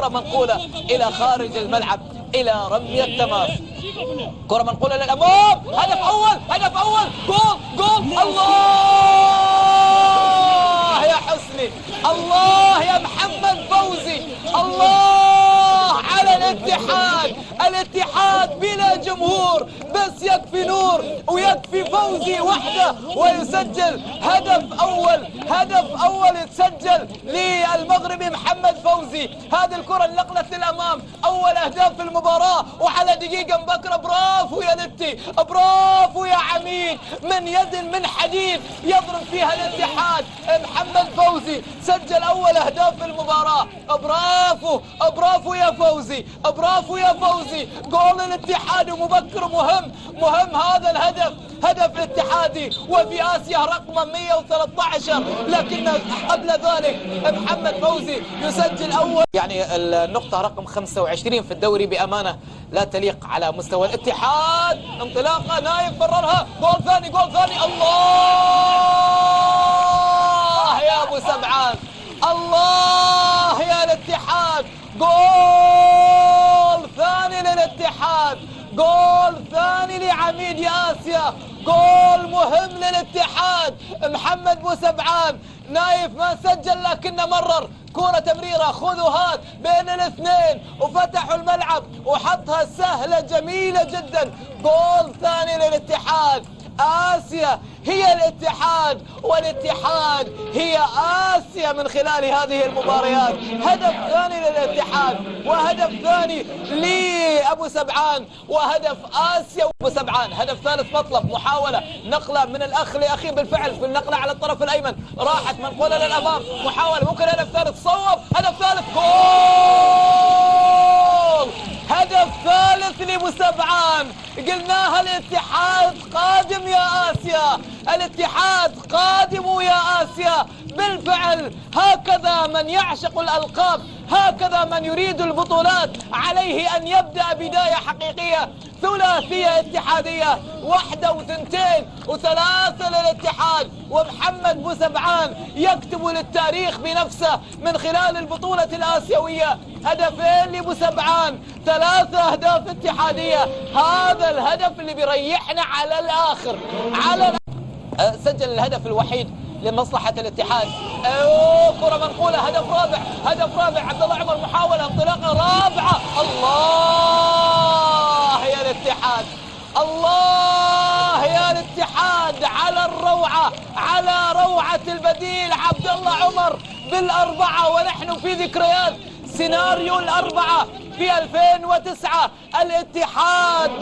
كرة منقولة إلى خارج الملعب إلى رمي التماس. كرة منقولة للأمام، هدف أول، هدف أول، جول جول. الله يا حسني، الله يا محمد فوزي، الله على الاتحاد. الاتحاد بلا جمهور بس يكفي نور ويكفي فوزي وحده ويسجل هدف أول، هدف أول يتسجل للمغربي محمد فوزي. هذه الكرة نقلت للأمام، أول أهداف المباراة وعلى دقيقة مبكرة. برافو يا لتي، برافو يا عميد، من يد من حديد يضرب فيها الاتحاد. محمد فوزي سجل أول أهداف المباراة. برافو برافو يا فوزي، برافو يا فوزي. جول الاتحاد مبكر مهم، مهم هذا الهدف، هدف الاتحادي وفي آسيا رقم 113، لكن قبل ذلك محمد فوزي يسجل أول. يعني النقطة رقم 25 في الدوري بأمانة لا تليق على مستوى الاتحاد. انطلاقة نايف بررها، جول ثاني، جول ثاني. الله يا أبو سبعان، الله يا الاتحاد. جول ثاني للاتحاد، جول ثاني لعميد يا آسيا، جول مهم للاتحاد. محمد بو سبعان، نايف ما سجل لكنه مرر كرة تمريرة خذ وهات بين الاثنين وفتحوا الملعب وحطها سهلة جميلة جدا. جول ثاني للاتحاد. آسيا هي الاتحاد والاتحاد هي آسيا من خلال هذه المباريات. هدف ثاني للاتحاد وهدف ثاني لأبو سبعان وهدف آسيا وأبو سبعان. هدف ثالث مطلب، محاولة نقلة من الأخ لأخيه بالفعل في النقلة على الطرف الأيمن، راحت منقولة للأمام، محاولة ممكن هدف ثالث، صوب هدف ثالث، جول. هدف ثالث لأبو سبعان. قلناها الاتحاد قادم يا آسيا، الاتحاد قادم يا آسيا بالفعل. هكذا من يعشق الألقاب، هكذا من يريد البطولات عليه أن يبدأ بداية حقيقية. ثلاثية اتحادية، واحدة وثنتين وثلاثة للاتحاد، ومحمد بو سبعان يكتب للتاريخ بنفسه من خلال البطولة الآسيوية. هدفين لأبو سبعان، 3 أهداف اتحادية. هذا الهدف اللي بيريحنا على الآخر، على سجل الهدف الوحيد لمصلحة الاتحاد. كرة منقولة، هدف رابع، هدف رابع. عبد الله عمر محاولة انطلاقة رابعة. الله يا الاتحاد، الله يا الاتحاد على الروعة، على روعة البديل عبد الله عمر بالأربعة. ونحن في ذكريات سيناريو الأربعة في 2009، الاتحاد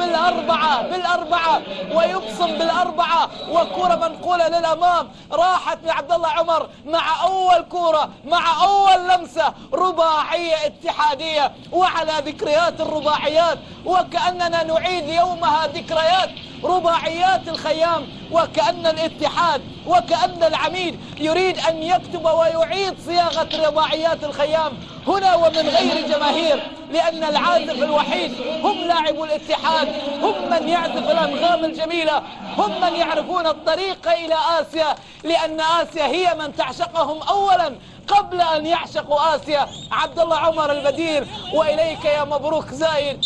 بالأربعة ويبصم بالأربعة، وكرة منقولة للأمام راحت لعبد الله عمر مع أول كرة مع أول لمسة، رباعية اتحادية. وعلى ذكريات الرباعيات وكأننا نعيد يومها ذكريات رباعيات الخيام، وكأن الاتحاد وكأن العميد يريد أن يكتب ويعيد صياغة رباعيات الخيام هنا ومن غير جماهير، لأن العازف الوحيد هم لاعبو الاتحاد، هم من يعزف الأنغام الجميلة، هم من يعرفون الطريق إلى آسيا، لأن آسيا هي من تعشقهم أولا قبل أن يعشقوا آسيا. عبد الله عمر البديل، وإليك يا مبروك زايد،